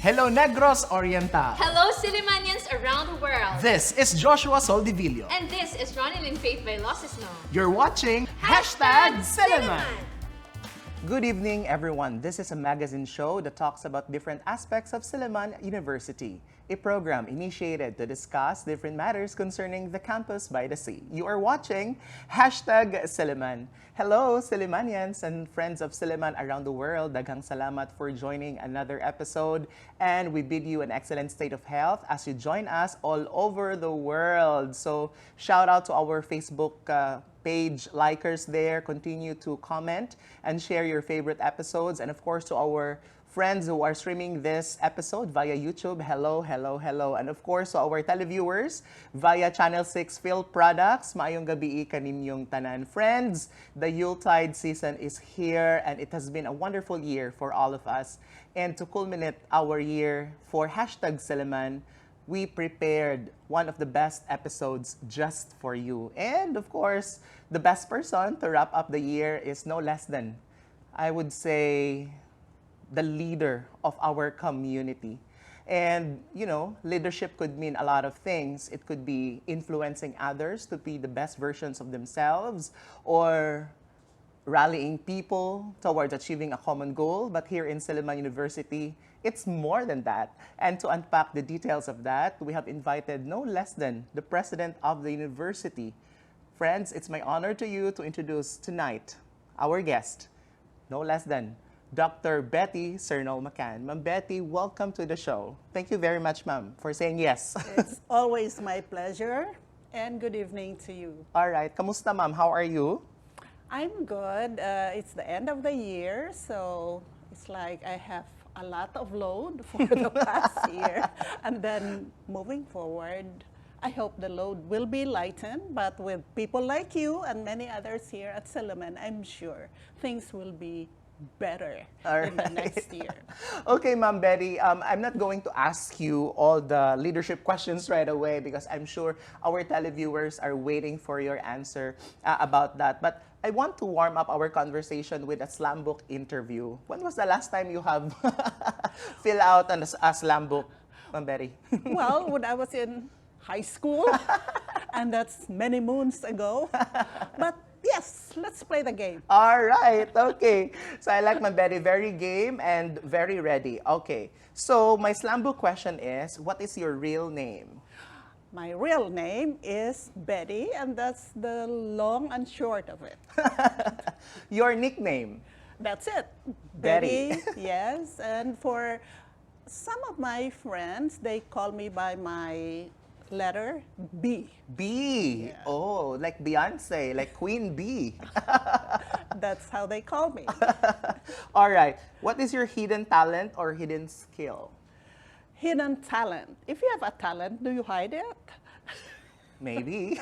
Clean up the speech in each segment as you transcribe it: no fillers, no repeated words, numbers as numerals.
Hello, Negros Oriental. Hello, Sillimanians around the world. This is Joshua Soldivillo. And this is Ronelyn Vailoces-No. You're watching Silliman. Good evening, everyone. This is a magazine show that talks about different aspects of Silliman University, a program initiated to discuss different matters concerning the campus by the sea. You are watching Silliman. Hello, Sillimanians and friends of Silliman around the world. Daghang salamat for joining another episode, and we bid you an excellent state of health as you join us all over the world. So, shout out to our Facebook page likers there. Continue to comment and share your favorite episodes. And of course, to our friends who are streaming this episode via YouTube, hello, hello, hello. And of course, to our televiewers via Channel 6 Phil Products, maayong gabi kaninyong tanan. Friends, the Yuletide season is here and it has been a wonderful year for all of us. And to culminate our year for Silliman, we prepared one of the best episodes just for you. And of course, the best person to wrap up the year is no less than, I would say, the leader of our community. And, you know, leadership could mean a lot of things. It could be influencing others to be the best versions of themselves, or rallying people towards achieving a common goal. But here in Silliman University, it's more than that. And to unpack the details of that, we have invited no less than the president of the university. Friends, it's my honor to you to introduce tonight our guest, no less than Dr. Betty Cernol-McCann. Ma'am Betty, welcome to the show. Thank you very much, ma'am, for saying yes. It's always my pleasure, and good evening to you. All right. Kamusta, ma'am? How are you? I'm good. It's the end of the year, so it's like I have a lot of load for the past year. And then moving forward, I hope the load will be lightened, but with people like you and many others here at Silliman, I'm sure things will be better in the next year. Okay, Ma'am Betty, I'm not going to ask you all the leadership questions right away because I'm sure our televiewers are waiting for your answer about that. But I want to warm up our conversation with a slam book interview. When was the last time you have fill out a slam book, Ma'am Betty? Well, when I was in high school, and that's many moons ago. But yes, let's play the game. All right, okay. So I like my Betty, very game and very ready. Okay, so my slam book question is, what is your real name? My real name is Betty, and that's the long and short of it. Your nickname? That's it. Betty. Yes. And for some of my friends, they call me by my letter B. B. Yeah. Oh, like Beyonce, like Queen B. That's how they call me. All right. What is your hidden talent or hidden skill? Hidden talent. If you have a talent, do you hide it? Maybe.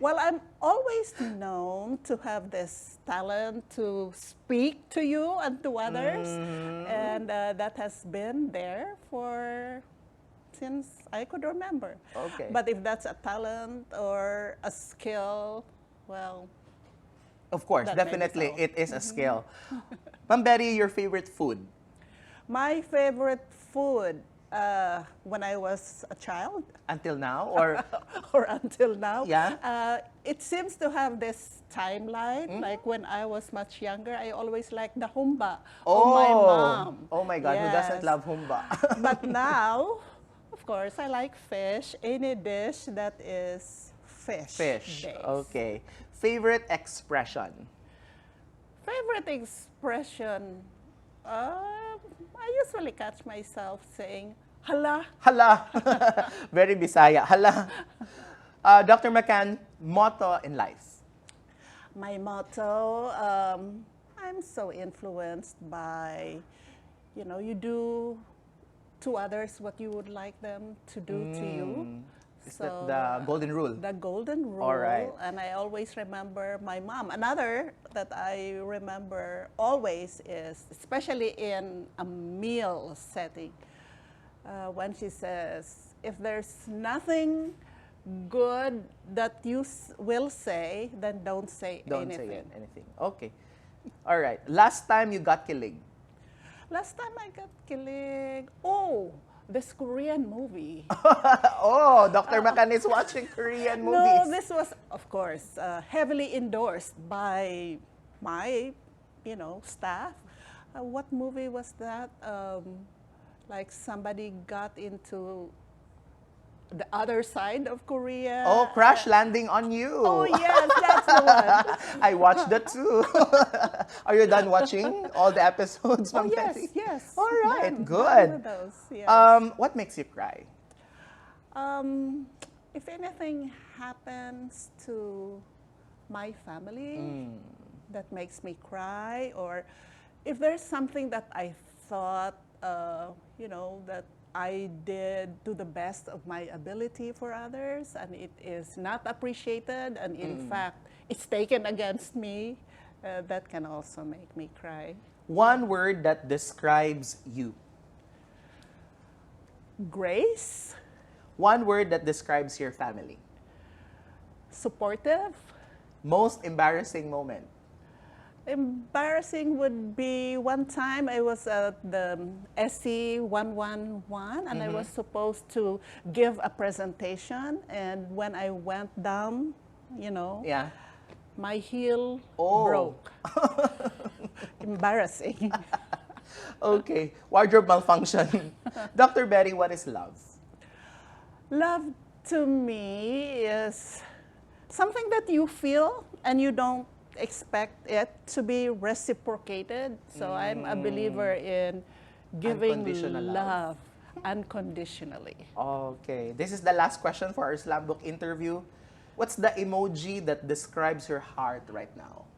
Well, I'm always known to have this talent to speak to you and to others. And that has been there since I could remember. Okay. But if that's a talent or a skill, well, Of course, that may be definitely so. it is a skill. Ma'am Betty, your favorite food? My favorite food when I was a child Until now? Or or until now, Yeah. It seems to have this timeline. Like when I was much younger, I always liked the humba of my mom. Oh my God, who doesn't Yes. love humba? But now, of course, I like fish. Any dish that is fish. Fish. based. Okay. Favorite expression? Favorite expression? I usually catch myself saying, hala. Hala. Very Bisaya. Hala. Dr. McCann, motto in life? My motto, I'm so influenced by, you do to others what you would like them to do to you. Is that the golden rule? The golden rule. All right. And I always remember my mom. Another that I remember always is, especially in a meal setting, when she says, if there's nothing good that you will say, then don't say Don't anything. say anything. Okay. All right. Last time you got kilig? Last time I got kilig, oh, this Korean movie. Oh, Dr. McCann is watching Korean movies. No, this was, of course, heavily endorsed by my, staff. What movie was that? Like somebody got into the other side of Korea. Oh, Crash Landing on You. Oh, yes, that's the one. I watched that too. Are you done watching all the episodes, Oh, Ma'am yes, Betty? yes. All right, Done good. with those, yes. What makes you cry? If anything happens to my family that makes me cry, or if there's something that I thought, that I did to the best of my ability for others, and it is not appreciated, and in fact, it's taken against me, that can also make me cry. One word that describes you. Grace, One word that describes your family. supportive. Most embarrassing moment. Embarrassing would be one time I was at the SC 111 and I was supposed to give a presentation, and when I went down, Yeah. my heel Oh. broke. Embarrassing. Okay. Wardrobe malfunction. Dr. Betty, what is love? Love to me is something that you feel and you don't expect it to be reciprocated. So I'm a believer in giving Unconditional love. love unconditionally. Okay. This is the last question for our slam book interview. What's the emoji that describes your heart right now?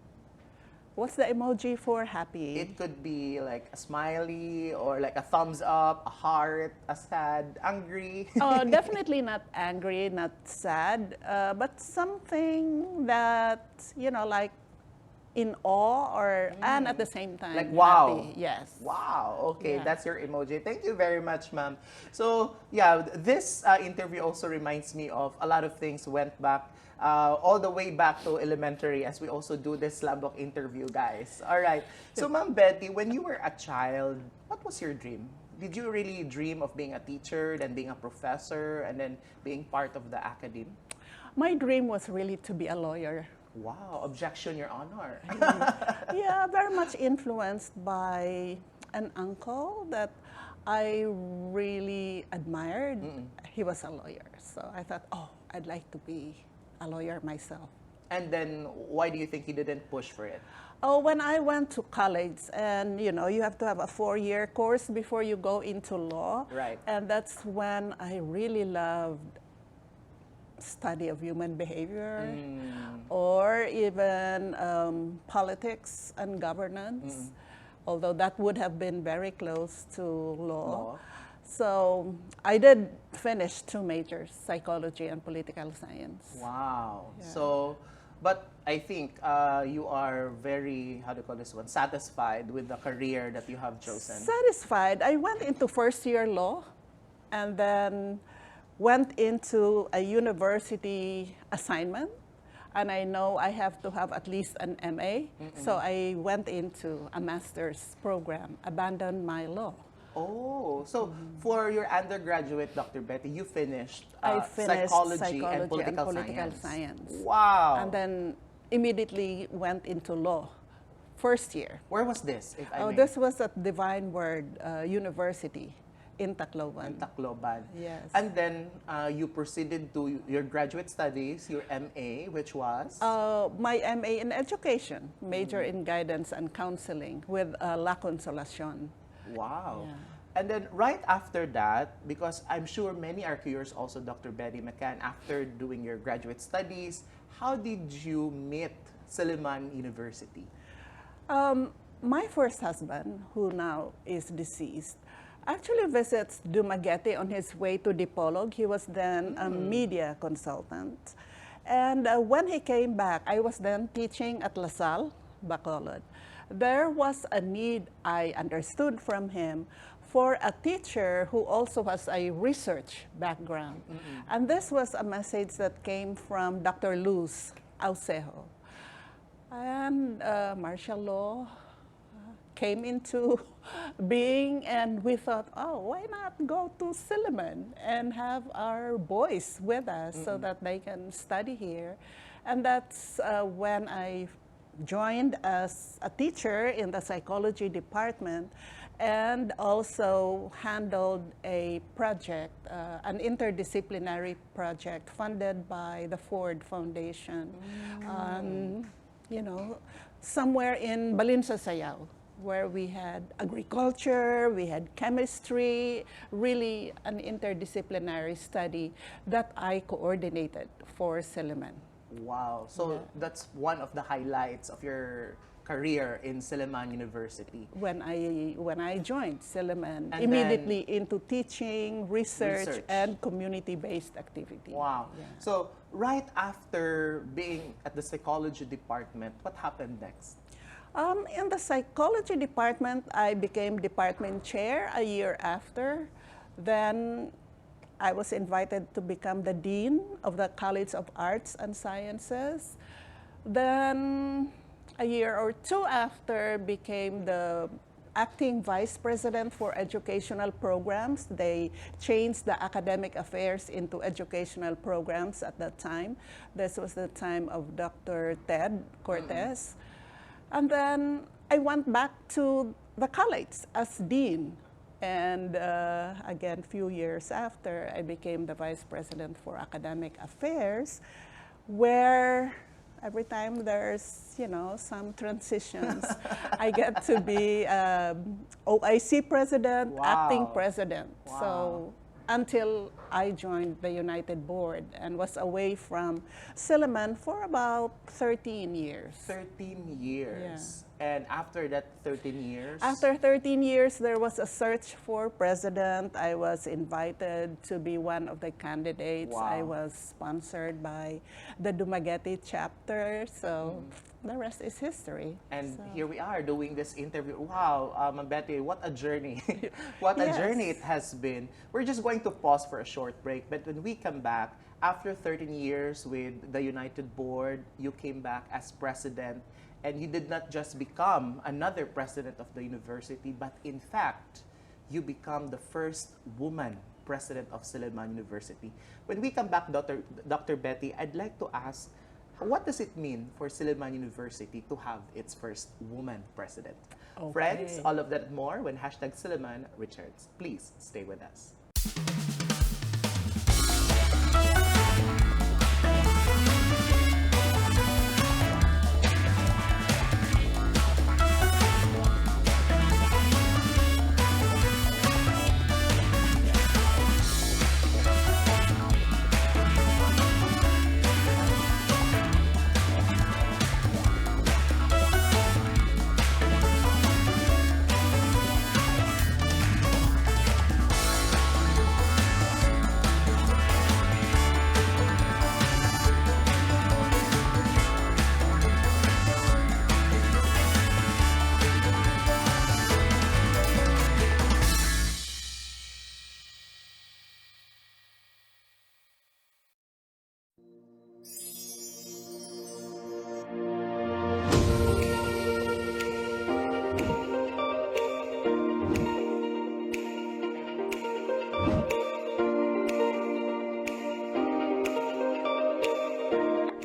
What's the emoji for happy? It could be like a smiley or like a thumbs up, a heart, a sad, angry. Definitely not angry, not sad, but something that, like in awe or, and at the same time, Like, wow. happy. Yes. Wow. Okay, Yeah. that's your emoji. Thank you very much, ma'am. So, yeah, this interview also reminds me of a lot of things went back all the way back to elementary, as we also do this slam book interview, guys. All right. So, Ma'am Betty, when you were a child, what was your dream? Did you really dream of being a teacher, then being a professor, and then being part of the academy? My dream was really to be a lawyer. Wow, objection, Your Honor. Yeah, very much influenced by an uncle that I really admired. He was a lawyer. So I thought, I'd like to be a lawyer myself. And then, why do you think you didn't push for it? Oh, when I went to college, and you have to have a 4-year course before you go into law. Right. And that's when I really loved study of human behavior, or even politics and governance, although that would have been very close to law. So I did finish 2 majors, psychology and political science. Wow. Yeah. So, but I think you are very, how do you call this one, satisfied with the career that you have chosen. Satisfied. I went into first-year law and then went into a university assignment, and I know I have to have at least an MA, so I went into a master's program, abandoned my law. Oh, so for your undergraduate, Dr. Betty, you finished, I finished psychology and political science. Wow. And then immediately went into law, first year. Where was this, if I may? This was at Divine Word University in Tacloban. In Tacloban. Yes. And then you proceeded to your graduate studies, your MA, which was? My MA in education, major in guidance and counseling with La Consolacion. Wow. Yeah. And then right after that, because I'm sure many are curious also, Dr. Betty McCann, after doing your graduate studies, how did you meet Silliman University? My first husband, who now is deceased, actually visits Dumaguete on his way to Dipolog. He was then a media consultant. And when he came back, I was then teaching at LaSalle, Bacolod. There was a need, I understood from him, for a teacher who also has a research background. And this was a message that came from Dr. Luz Aucejo. And martial law came into being, and we thought, oh, why not go to Silliman and have our boys with us so that they can study here. And that's when I joined as a teacher in the psychology department and also handled a project, an interdisciplinary project funded by the Ford Foundation, you know, somewhere in Balinsa, Sayao, where we had agriculture, we had chemistry, really an interdisciplinary study that I coordinated for Silliman. Wow. So that's one of the highlights of your career in Silliman University. When I joined Silliman, And immediately into teaching, research, and community-based activity. Wow. Yeah. So right after being at the psychology department, what happened next? In the psychology department, I became department chair a year after. Then I was invited to become the dean of the College of Arts and Sciences. Then a year or two after, became the acting vice president for educational programs. They changed the academic affairs into educational programs at that time. This was the time of Dr. Ted Cortez. And then I went back to the college as dean. And again, a few years after, I became the vice president for academic affairs, where every time there's, you know, some transitions, I get to be OIC president, acting president. Wow. So until I joined the United Board and was away from Silliman for about 13 years. 13 years. And after that 13 years? After 13 years, there was a search for president. I was invited to be one of the candidates. Wow. I was sponsored by the Dumaguete chapter. So the rest is history. And So- here we are doing this interview. Wow, Ma'am Betty, what a journey. What a Yes. journey it has been. We're just going to pause for a short break, but when we come back, after 13 years with the United Board, you came back as president, and you did not just become another president of the university, but in fact, you become the first woman president of Silliman University. When we come back, Dr. Betty, I'd like to ask, what does it mean for Silliman University to have its first woman president? Okay. Friends, all of that and more when #Silliman returns. Please stay with us.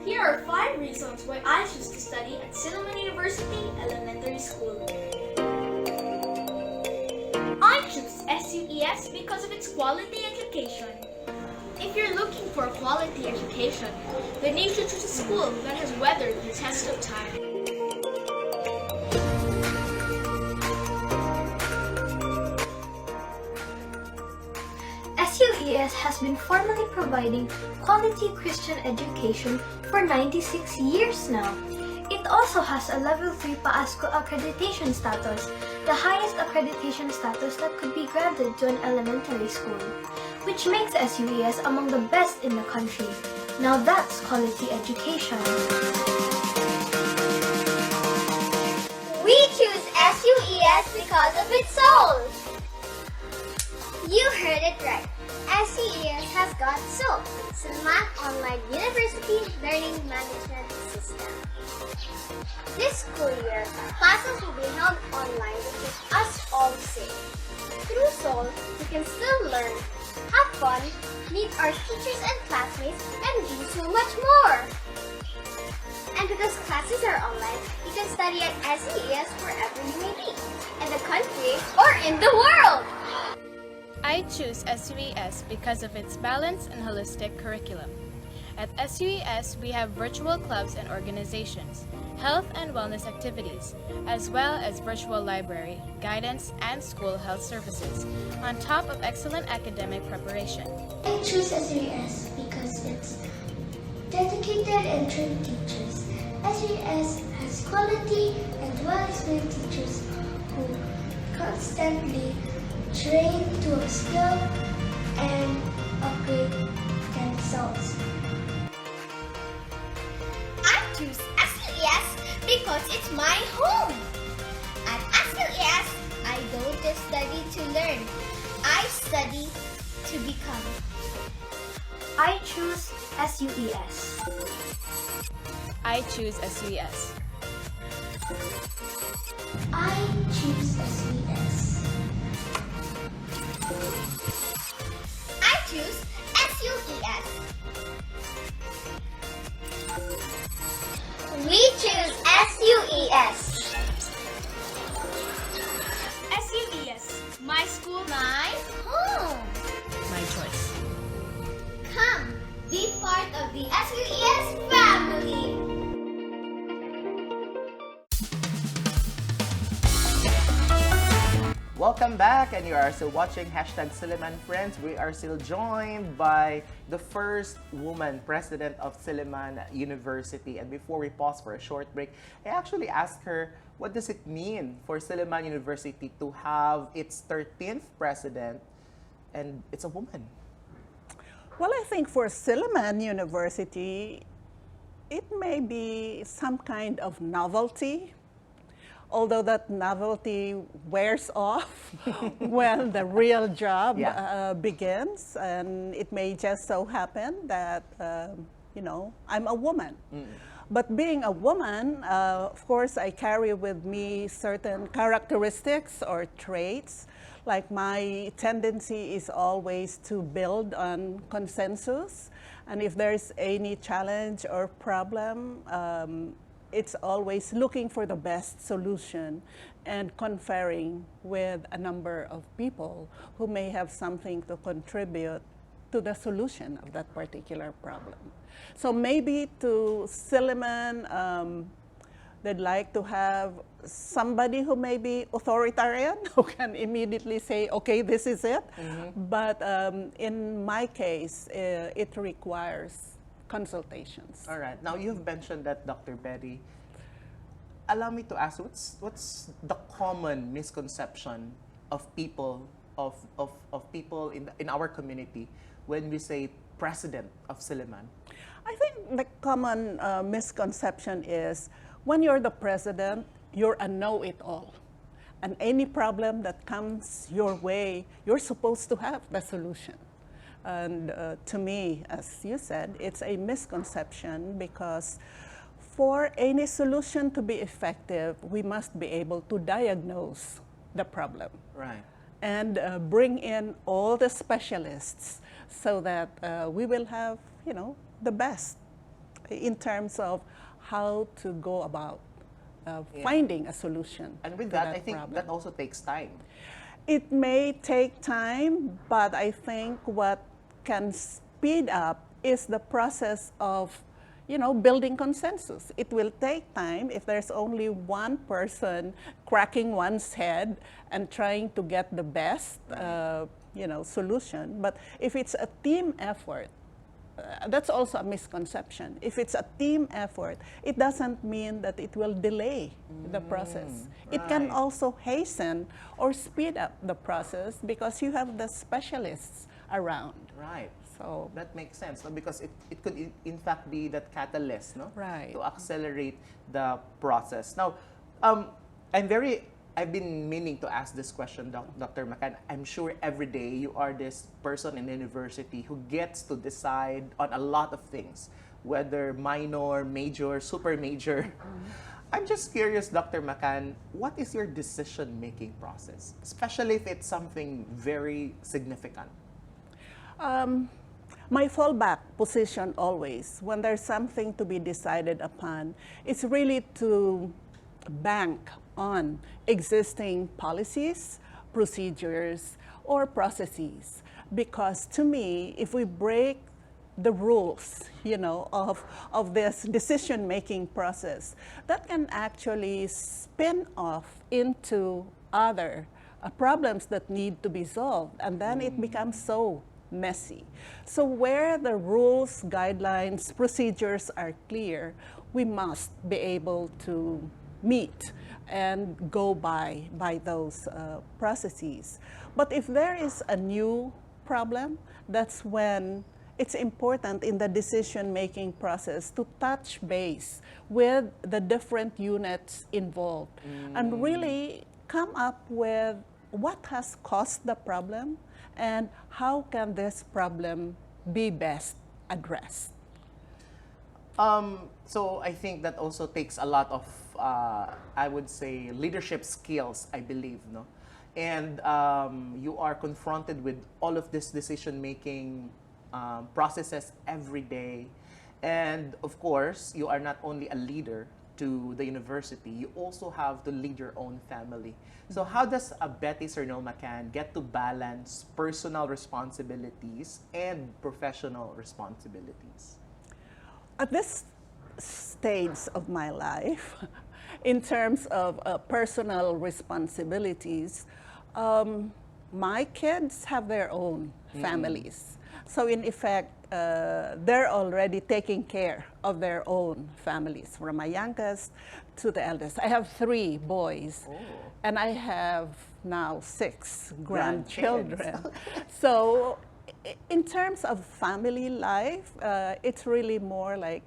Here are 5 reasons why I choose to study at Silliman University Elementary School. I choose SUES because of its quality education. If you're looking for a quality education, then you should choose a school that has weathered the test of time. SUES has been formally providing quality Christian education for 96 years now. It also has a Level 3 PAASCO accreditation status, the highest accreditation status that could be granted to an elementary school, which makes SUES among the best in the country. Now that's quality education. We choose SUES because of its soul. You heard it right. SUES has got soul. Silliman Online University Learning Management System. This school year, classes will be held online to keep us all safe. Through Soul, we can still learn, have fun, meet our teachers and classmates, and do so much more. And because classes are online, you can study at SUES wherever you may be, in the country or in the world. I choose SUES because of its balanced and holistic curriculum. At SUES, we have virtual clubs and organizations, health and wellness activities, as well as virtual library, guidance, and school health services, on top of excellent academic preparation. I choose SUES because it's dedicated and trained teachers. SUES has quality and well-experienced teachers who constantly train to upskill and upgrade their results. I choose SUES because it's my home. At SUES, I don't just study to learn. I study to become. I choose SUES. I choose SUES. I choose SUES. I choose SUES. We choose SUES. SUES, my school, my home. My choice. Come, be part of the SUES family. Welcome back, and you are still watching #Silliman Friends. We are still joined by the first woman president of Silliman University. And before we pause for a short break, I actually asked her, what does it mean for Silliman University to have its 13th president, and it's a woman? Well, I think for Silliman University, it may be some kind of novelty, although that novelty wears off when the real job begins. And it may just so happen that, I'm a woman. But being a woman, of course, I carry with me certain characteristics or traits. Like my tendency is always to build on consensus. And if there's any challenge or problem, it's always looking for the best solution and conferring with a number of people who may have something to contribute to the solution of that particular problem. So maybe to Silliman, they'd like to have somebody who may be authoritarian, who can immediately say, okay, this is it. But in my case, it requires consultations. All right. Now, you've mentioned that, Dr. Betty. Allow me to ask, what's the common misconception of people people in our community when we say president of Silliman? I think the common misconception is when you're the president, you're a know-it-all. And any problem that comes your way, you're supposed to have the solution. And to me, as you said, it's a misconception because for any solution to be effective, we must be able to diagnose the problem. Right. And bring in all the specialists so that we will have, the best in terms of how to go about finding a solution. And with to that, I think problem. that also takes time. It may take time, but I think what can speed up is the process of, building consensus. It will take time if there's only one person cracking one's head and trying to get the best, solution. But if it's a team effort, that's also a misconception. If it's a team effort, it doesn't mean that it will delay the process. It can right. also hasten or speed up the process because you have the specialists around. Right. So That makes sense, no? Because it could in fact be that catalyst, no? Right. To accelerate the process. Now, I've been meaning to ask this question, Dr. McCann. I'm sure every day you are this person in the university who gets to decide on a lot of things, whether minor, major, super major. I'm just curious, Dr. McCann, what is your decision-making process, especially if it's something very significant? My fallback position always, when there's something to be decided upon, is really to bank on existing policies, procedures, or processes. Because to me, if we break the rules, of this decision-making process, that can actually spin off into other problems that need to be solved, and then it becomes so messy. So where the rules, guidelines, procedures are clear, we must be able to meet and go by those processes. But if there is a new problem, that's when it's important in the decision-making process to touch base with the different units involved and really come up with what has caused the problem and how can this problem be best addressed. So I think that also takes a lot of, I would say, leadership skills, I believe, no? And you are confronted with all of this decision-making processes every day. And of course, you are not only a leader to the university, you also have to lead your own family. So how does a Betty Cernol-McCann get to balance personal responsibilities and professional responsibilities? At this stage of my life, in terms of personal responsibilities, my kids have their own families. So in effect, they're already taking care of their own families, from my youngest to the eldest. I have 3 boys, and I have now 6 grandchildren. So in terms of family life, it's really more like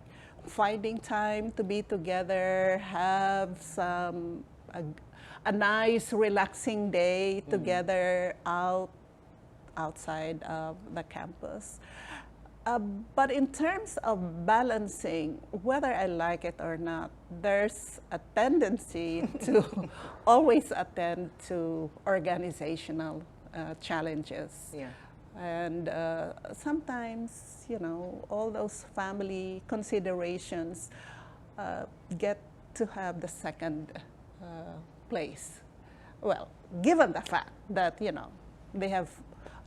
finding time to be together, have a nice, relaxing day together outside of the campus. But in terms of balancing, whether I like it or not, there's a tendency to always attend to organizational challenges. Yeah. And sometimes, all those family considerations get to have the second place. Well, given the fact that, they have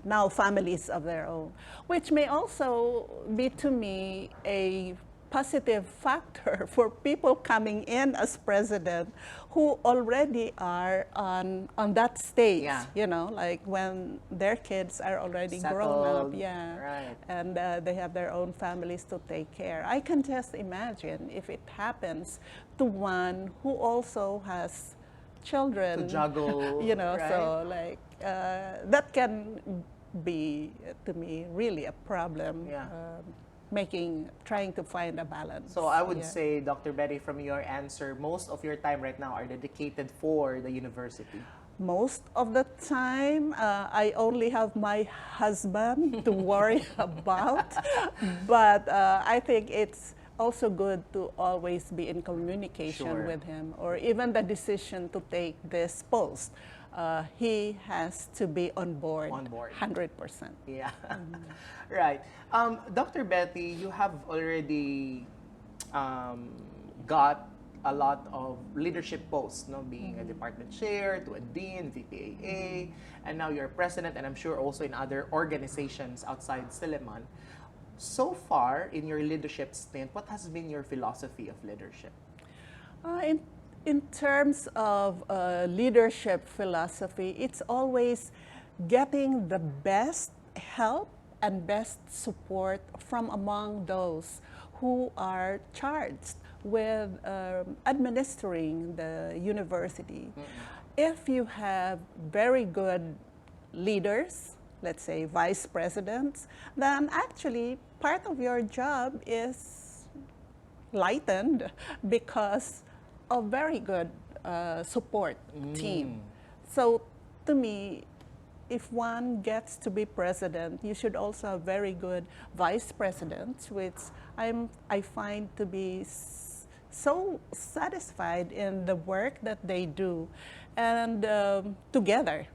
now families of their own, which may also be to me a positive factor for people coming in as president who already are on that stage, like when their kids are already grown up, right. and they have their own families to take care. I can just imagine if it happens to one who also has children To juggle, right? so like that can be to me really a problem. Trying to find a balance. So I would say, Dr. Betty, from your answer, most of your time right now are dedicated for the university. Most of the time, I only have my husband to worry about, but I think it's also good to always be in communication with him, or even the decision to take this post. He has to be on board. 100%. Yeah, right. Dr. Betty, you have already got a lot of leadership posts, being a department chair, to a dean, VPAA, and now you're president, and I'm sure also in other organizations outside Silliman. So far, in your leadership stint, what has been your philosophy of leadership? In terms of leadership philosophy, it's always getting the best help and best support from among those who are charged with administering the university. If you have very good leaders, let's say vice presidents, then actually part of your job is lightened because of very good support team. So to me, if one gets to be president, you should also have very good vice presidents, which I find to be so satisfied in the work that they do. And together,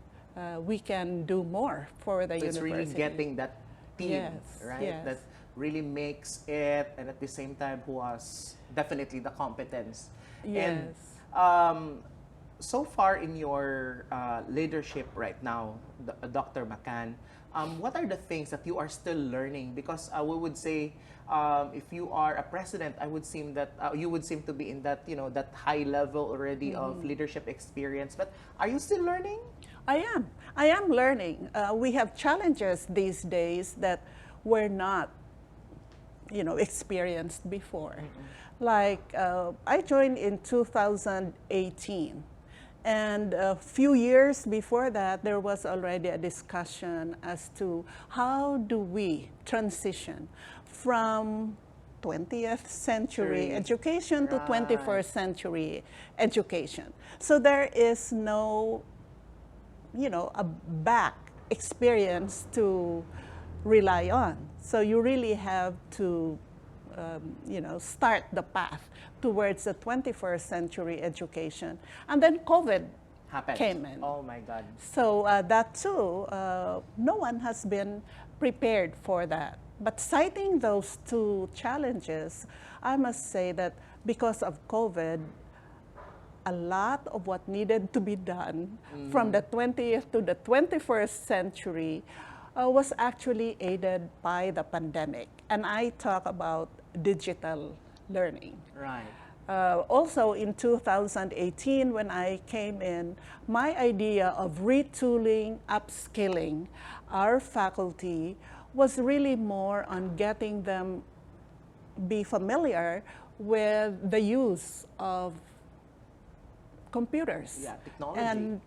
we can do more for the It's university. really getting that team, Yes, right? yes. That really makes it, and at the same time, who has definitely the competence. Yes. And so far in your leadership right now, Dr. McCann, what are the things that you are still learning? Because we would say, if you are a president, I would seem that you would seem to be in that that high level already of leadership experience. But are you still learning? I am learning. We have challenges these days that were not, experienced before. Like I joined in 2018. And a few years before that, there was already a discussion as to how do we transition from 20th century education to 21st century education. So there is no, a back experience to rely on. So you really have to, start the path towards the 21st century education. And then COVID came in. Oh my God. So that too, no one has been prepared for that. But citing those two challenges, I must say that because of COVID, a lot of what needed to be done from the 20th to the 21st century was actually aided by the pandemic. And I talk about digital learning. Right. Also in 2018, when I came in, my idea of retooling, upskilling our faculty was really more on getting them be familiar with the use of computers. Yeah, technology. And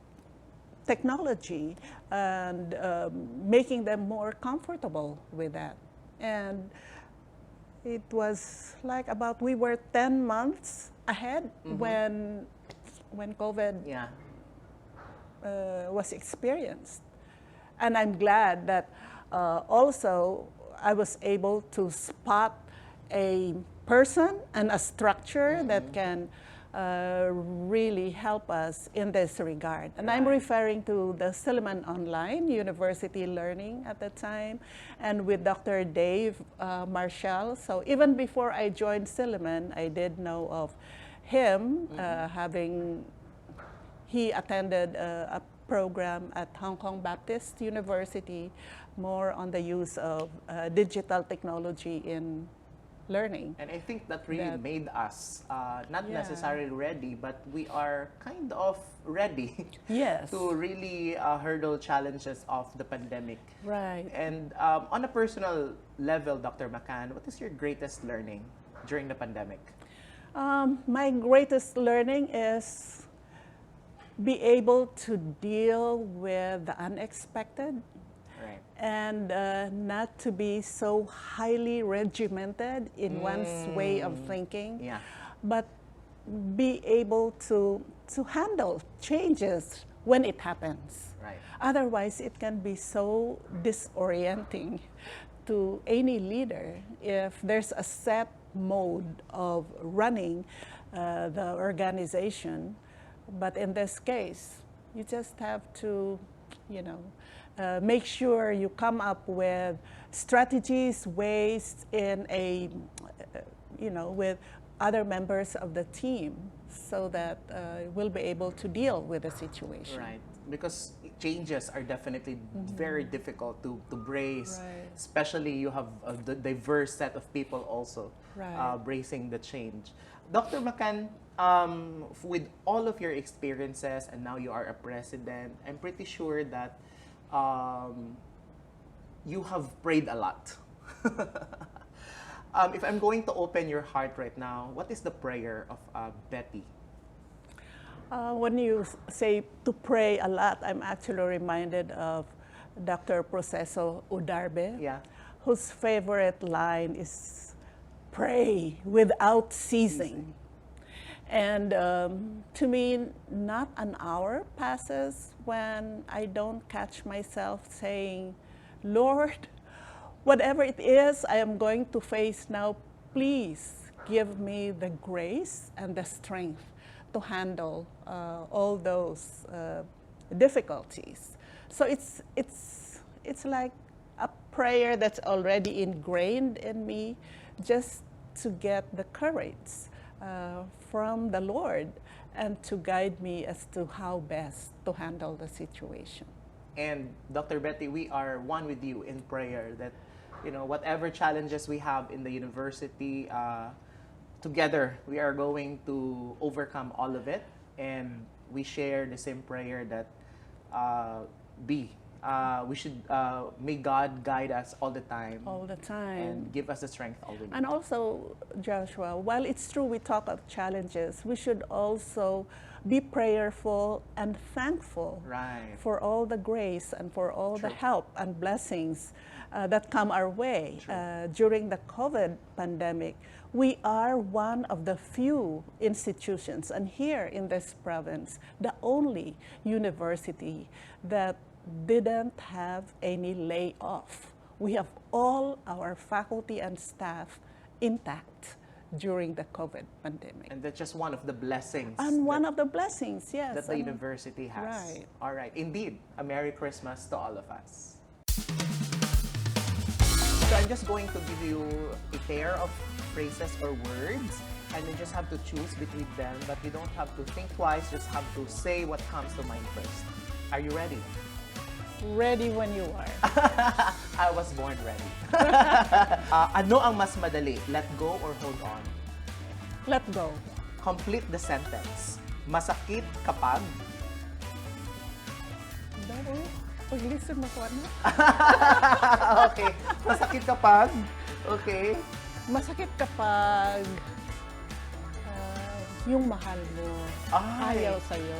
technology, and making them more comfortable with that. And it was like we were 10 months ahead when COVID was experienced. And I'm glad that also I was able to spot a person and a structure that can really help us in this regard. And I'm referring to the Silliman Online University Learning at the time, and with Dr. Dave Marshall. So even before I joined Silliman, I did know of him, he attended a program at Hong Kong Baptist University, more on the use of digital technology in learning. And I think that really made us not necessarily ready, but we are kind of ready to really hurdle challenges of the pandemic. Right. And on a personal level, Dr. McCann, what is your greatest learning during the pandemic? My greatest learning is be able to deal with the unexpected. Right. And not to be so highly regimented in one's way of thinking, but be able to handle changes when it happens. Right. Otherwise, it can be so disorienting to any leader if there's a set mode of running the organization. But in this case, you just have to, make sure you come up with strategies, ways in with other members of the team so that we'll be able to deal with the situation. Right, because changes are definitely very difficult to brace, especially you have a diverse set of people also bracing the change. Dr. McCann, with all of your experiences and now you are a president, I'm pretty sure that you have prayed a lot. If I'm going to open your heart right now, what is the prayer of Betty? When you say to pray a lot, I'm actually reminded of Dr. Proceso Udarbe, Yeah. whose favorite line is pray without ceasing. And to me, not an hour passes when I don't catch myself saying, Lord, whatever it is I am going to face now, please give me the grace and the strength to handle all those difficulties. So it's like a prayer that's already ingrained in me, just to get the courage from the Lord and to guide me as to how best to handle the situation. And Dr. Betty, we are one with you in prayer that, whatever challenges we have in the university, together we are going to overcome all of it. And we share the same prayer that we should, may God guide us all the time. All the time. And give us the strength all we need. And also, Joshua, while it's true we talk of challenges, we should also be prayerful and thankful Right. for all the grace and for all the True. help and blessings that come our way during the COVID pandemic. We are one of the few institutions, and here in this province, the only university that didn't have any layoff. We have all our faculty and staff intact during the COVID pandemic. And that's just one of the blessings. And one of the blessings, yes. that the university has. Right. All right. Indeed, a Merry Christmas to all of us. So I'm just going to give you a pair of phrases or words, and you just have to choose between them, but you don't have to think twice, just have to say what comes to mind first. Are you ready? Ready when you are. I was born ready. Ano ang mas madali? Let go or hold on? Let go. Complete the sentence. Masakit kapag... Daro, pag-listen mo ko ano? Okay. Masakit kapag... Okay. Masakit kapag yung mahal mo Ay. ayaw sa'yo.